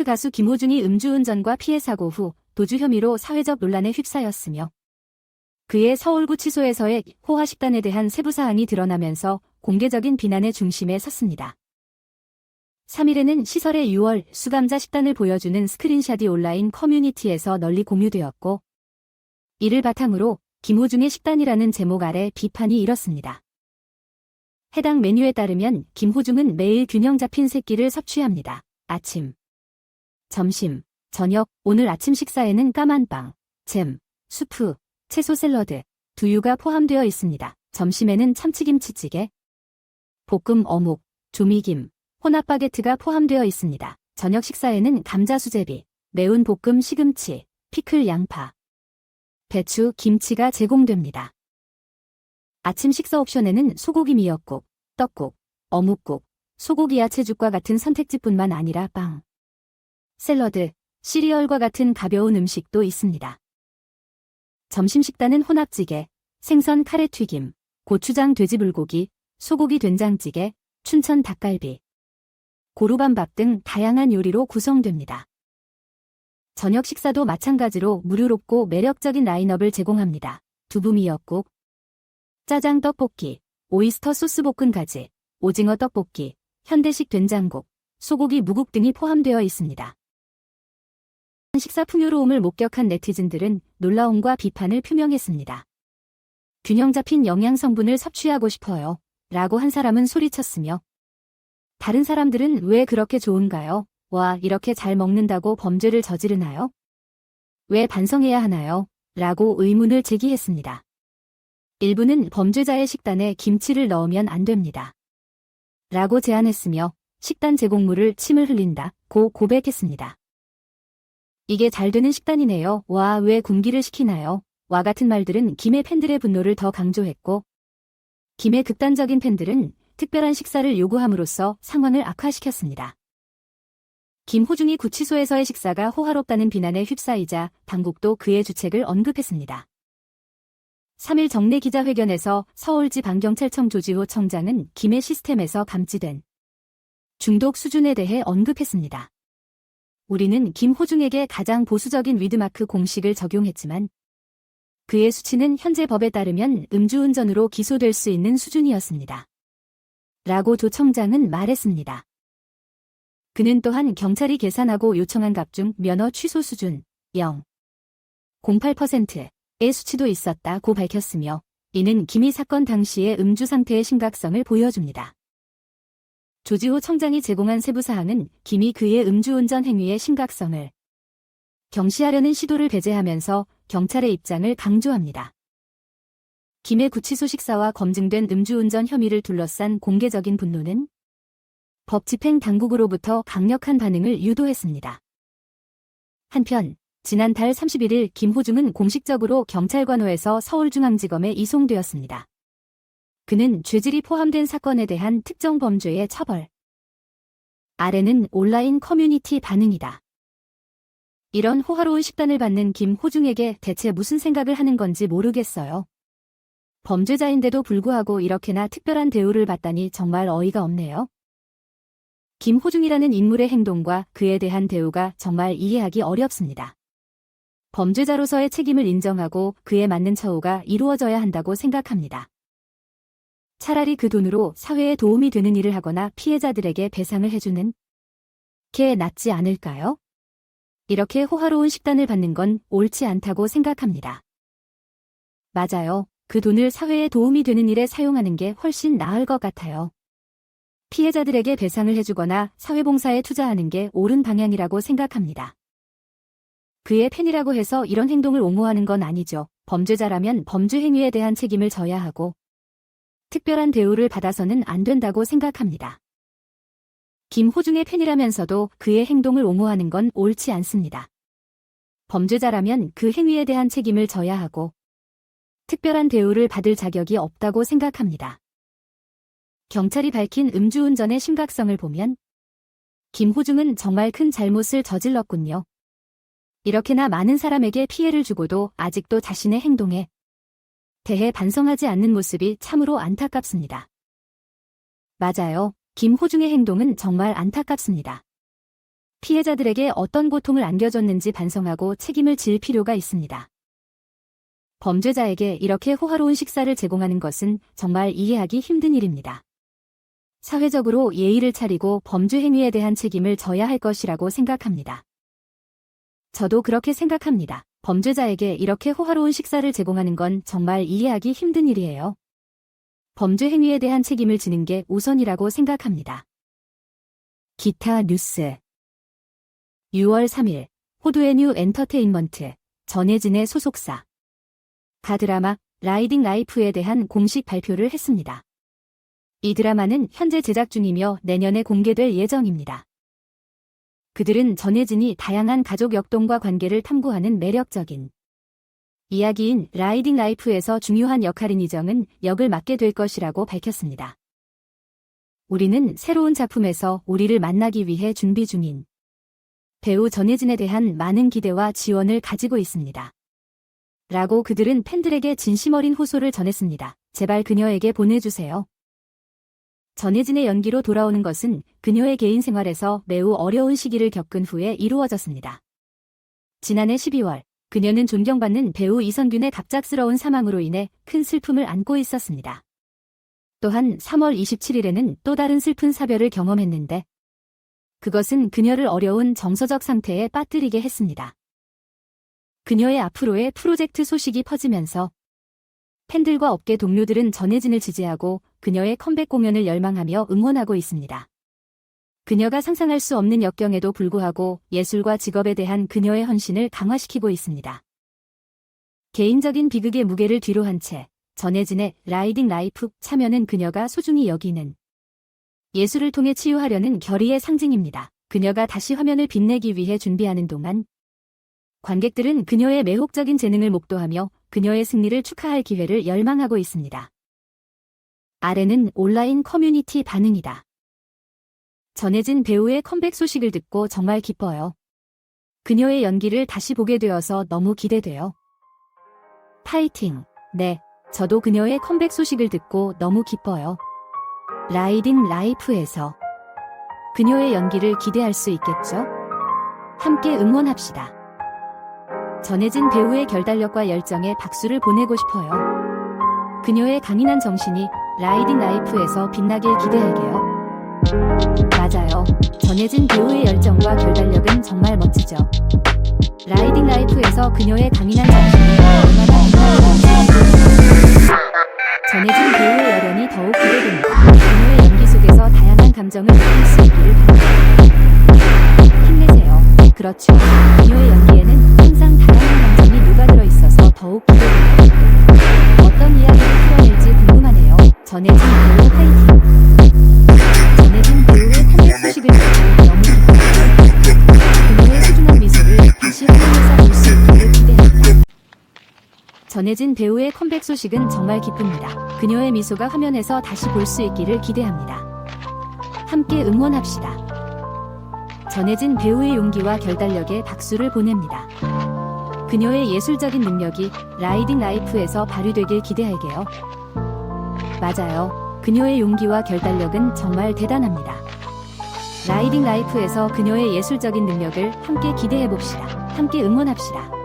가수 김호중이 음주운전과 피해 사고 후 도주 혐의로 사회적 논란에 휩싸였으며 그의 서울구치소에서의 호화식단에 대한 세부 사항이 드러나면서 공개적인 비난의 중심에 섰습니다. 3일에는 시설의 6월 수감자 식단을 보여주는 스크린샷이 온라인 커뮤니티에서 널리 공유되었고 이를 바탕으로 김호중의 식단이라는 제목 아래 비판이 일었습니다. 해당 메뉴에 따르면 김호중은 매일 균형 잡힌 세 끼를 섭취합니다. 아침, 점심, 저녁, 오늘 아침 식사에는 까만빵, 잼, 수프, 채소 샐러드, 두유가 포함되어 있습니다. 점심에는 참치김치찌개, 볶음 어묵, 조미김, 혼합 바게트가 포함되어 있습니다. 저녁 식사에는 감자 수제비, 매운 볶음 시금치, 피클 양파, 배추, 김치가 제공됩니다. 아침 식사 옵션에는 소고기 미역국, 떡국, 어묵국, 소고기 야채죽과 같은 선택지뿐만 아니라 빵, 샐러드, 시리얼과 같은 가벼운 음식도 있습니다. 점심 식단은 혼합찌개, 생선 카레튀김, 고추장 돼지불고기, 소고기 된장찌개, 춘천 닭갈비, 고루밤밥 등 다양한 요리로 구성됩니다. 저녁 식사도 마찬가지로 무료롭고 매력적인 라인업을 제공합니다. 두부 미역국, 짜장 떡볶이, 오이스터 소스 볶은 가지, 오징어 떡볶이, 현대식 된장국, 소고기 무국 등이 포함되어 있습니다. 식사 풍요로움을 목격한 네티즌들은 놀라움과 비판을 표명했습니다. 균형 잡힌 영양 성분을 섭취하고 싶어요. 라고 한 사람은 소리쳤으며 다른 사람들은 왜 그렇게 좋은가요? 와, 이렇게 잘 먹는다고 범죄를 저지르나요? 왜 반성해야 하나요? 라고 의문을 제기했습니다. 일부는 범죄자의 식단에 김치를 넣으면 안 됩니다. 라고 제안했으며 식단 제공물을 침을 흘린다고 고백했습니다. 이게 잘 되는 식단이네요. 와, 왜 굶기를 시키나요? 와 같은 말들은 김의 팬들의 분노를 더 강조했고 김의 극단적인 팬들은 특별한 식사를 요구함으로써 상황을 악화시켰습니다. 김호중이 구치소에서의 식사가 호화롭다는 비난에 휩싸이자 당국도 그의 주책을 언급했습니다. 3일 정례 기자회견에서 서울지방경찰청 조지호 청장은 김의 시스템에서 감지된 중독 수준에 대해 언급했습니다. 우리는 김호중에게 가장 보수적인 위드마크 공식을 적용했지만 그의 수치는 현재 법에 따르면 음주운전으로 기소될 수 있는 수준이었습니다. 라고 조 청장은 말했습니다. 그는 또한 경찰이 계산하고 요청한 값 중 면허 취소 수준 0.08%의 수치도 있었다고 밝혔으며 이는 김이 사건 당시의 음주 상태의 심각성을 보여줍니다. 조지호 청장이 제공한 세부사항은 김이 그의 음주운전 행위의 심각성을 경시하려는 시도를 배제하면서 경찰의 입장을 강조합니다. 김의 구치소 식사와 검증된 음주운전 혐의를 둘러싼 공개적인 분노는 법 집행 당국으로부터 강력한 반응을 유도했습니다. 한편 지난달 31일 김호중은 공식적으로 경찰관호에서 서울중앙지검에 이송되었습니다. 그는 죄질이 포함된 사건에 대한 특정 범죄의 처벌 아래는 온라인 커뮤니티 반응이다. 이런 호화로운 식단을 받는 김호중에게 대체 무슨 생각을 하는 건지 모르겠어요. 범죄자인데도 불구하고 이렇게나 특별한 대우를 받다니 정말 어이가 없네요. 김호중이라는 인물의 행동과 그에 대한 대우가 정말 이해하기 어렵습니다. 범죄자로서의 책임을 인정하고 그에 맞는 처우가 이루어져야 한다고 생각합니다. 차라리 그 돈으로 사회에 도움이 되는 일을 하거나 피해자들에게 배상을 해주는 게 낫지 않을까요? 이렇게 호화로운 식단을 받는 건 옳지 않다고 생각합니다. 맞아요. 그 돈을 사회에 도움이 되는 일에 사용하는 게 훨씬 나을 것 같아요. 피해자들에게 배상을 해주거나 사회봉사에 투자하는 게 옳은 방향이라고 생각합니다. 그의 팬이라고 해서 이런 행동을 옹호하는 건 아니죠. 범죄자라면 범죄 행위에 대한 책임을 져야 하고 특별한 대우를 받아서는 안 된다고 생각합니다. 김호중의 팬이라면서도 그의 행동을 옹호하는 건 옳지 않습니다. 범죄자라면 그 행위에 대한 책임을 져야 하고 특별한 대우를 받을 자격이 없다고 생각합니다. 경찰이 밝힌 음주운전의 심각성을 보면 김호중은 정말 큰 잘못을 저질렀군요. 이렇게나 많은 사람에게 피해를 주고도 아직도 자신의 행동에 대해 반성하지 않는 모습이 참으로 안타깝습니다. 맞아요. 김호중의 행동은 정말 안타깝습니다. 피해자들에게 어떤 고통을 안겨줬는지 반성하고 책임을 질 필요가 있습니다. 범죄자에게 이렇게 호화로운 식사를 제공하는 것은 정말 이해하기 힘든 일입니다. 사회적으로 예의를 차리고 범죄 행위에 대한 책임을 져야 할 것이라고 생각합니다. 저도 그렇게 생각합니다. 범죄자에게 이렇게 호화로운 식사를 제공하는 건 정말 이해하기 힘든 일이에요. 범죄 행위에 대한 책임을 지는 게 우선이라고 생각합니다. 기타 뉴스 6월 3일 호두의뉴 엔터테인먼트 전혜진의 소속사 가 드라마 라이딩 라이프에 대한 공식 발표를 했습니다. 이 드라마는 현재 제작 중이며 내년에 공개될 예정입니다. 그들은 전혜진이 다양한 가족 역동과 관계를 탐구하는 매력적인 이야기인 라이딩 라이프에서 중요한 역할인 이정은 역을 맡게 될 것이라고 밝혔습니다. 우리는 새로운 작품에서 우리를 만나기 위해 준비 중인 배우 전혜진에 대한 많은 기대와 지원을 가지고 있습니다. 라고 그들은 팬들에게 진심 어린 호소를 전했습니다. 제발 그녀에게 보내주세요. 전혜진의 연기로 돌아오는 것은 그녀의 개인 생활에서 매우 어려운 시기를 겪은 후에 이루어졌습니다. 지난해 12월 그녀는 존경받는 배우 이선균의 갑작스러운 사망으로 인해 큰 슬픔을 안고 있었습니다. 또한 3월 27일에는 또 다른 슬픈 사별을 경험했는데 그것은 그녀를 어려운 정서적 상태에 빠뜨리게 했습니다. 그녀의 앞으로의 프로젝트 소식이 퍼지면서 팬들과 업계 동료들은 전혜진을 지지하고 그녀의 컴백 공연을 열망하며 응원하고 있습니다. 그녀가 상상할 수 없는 역경에도 불구하고 예술과 직업에 대한 그녀의 헌신을 강화시키고 있습니다. 개인적인 비극의 무게를 뒤로한 채 전혜진의 라이딩 라이프 참여는 그녀가 소중히 여기는 예술을 통해 치유하려는 결의의 상징입니다. 그녀가 다시 화면을 빛내기 위해 준비하는 동안 관객들은 그녀의 매혹적인 재능을 목도하며 그녀의 승리를 축하할 기회를 열망하고 있습니다. 아래는 온라인 커뮤니티 반응이다. 전혜진 배우의 컴백 소식을 듣고 정말 기뻐요. 그녀의 연기를 다시 보게 되어서 너무 기대돼요. 파이팅! 네, 저도 그녀의 컴백 소식을 듣고 너무 기뻐요. 라이딩 라이프에서 그녀의 연기를 기대할 수 있겠죠? 함께 응원합시다. 전혜진 배우의 결단력과 열정에 박수를 보내고 싶어요. 그녀의 강인한 정신이 라이딩 라이프에서 빛나길 기대할게요. 맞아요. 전혜진 배우의 열정과 결단력은 정말 멋지죠. 라이딩 라이프에서 그녀의 강인한 정신이 얼마나 빛날지 전혜진 배우의 열연이 더욱 기대됩니다. 그녀의 연기 속에서 다양한 감정을 느낄 수 있기를 바랍니다. 힘내세요. 그렇죠. 그녀의 연기에는 항상 다양한 감정이 녹아들어 있어서 더욱 기대됩니다. 어떤 이야기를 풀어낼지 궁금하네요. 전혜진 배우 화이팅! 전혜진 배우의 컴백 소식을 듣고 너무 기뻐요. 그녀의 소중한 미소를 다시 화면에서 볼 수 있기를 기대합니다. 전혜진 배우의 컴백 소식은 정말 기쁩니다. 그녀의 미소가 화면에서 다시 볼 수 있기를 기대합니다. 함께 응원합시다. 전혜진 배우의 용기와 결단력에 박수를 보냅니다. 그녀의 예술적인 능력이 라이딩 라이프에서 발휘되길 기대할게요. 맞아요. 그녀의 용기와 결단력은 정말 대단합니다. 라이딩 라이프에서 그녀의 예술적인 능력을 함께 기대해봅시다. 함께 응원합시다.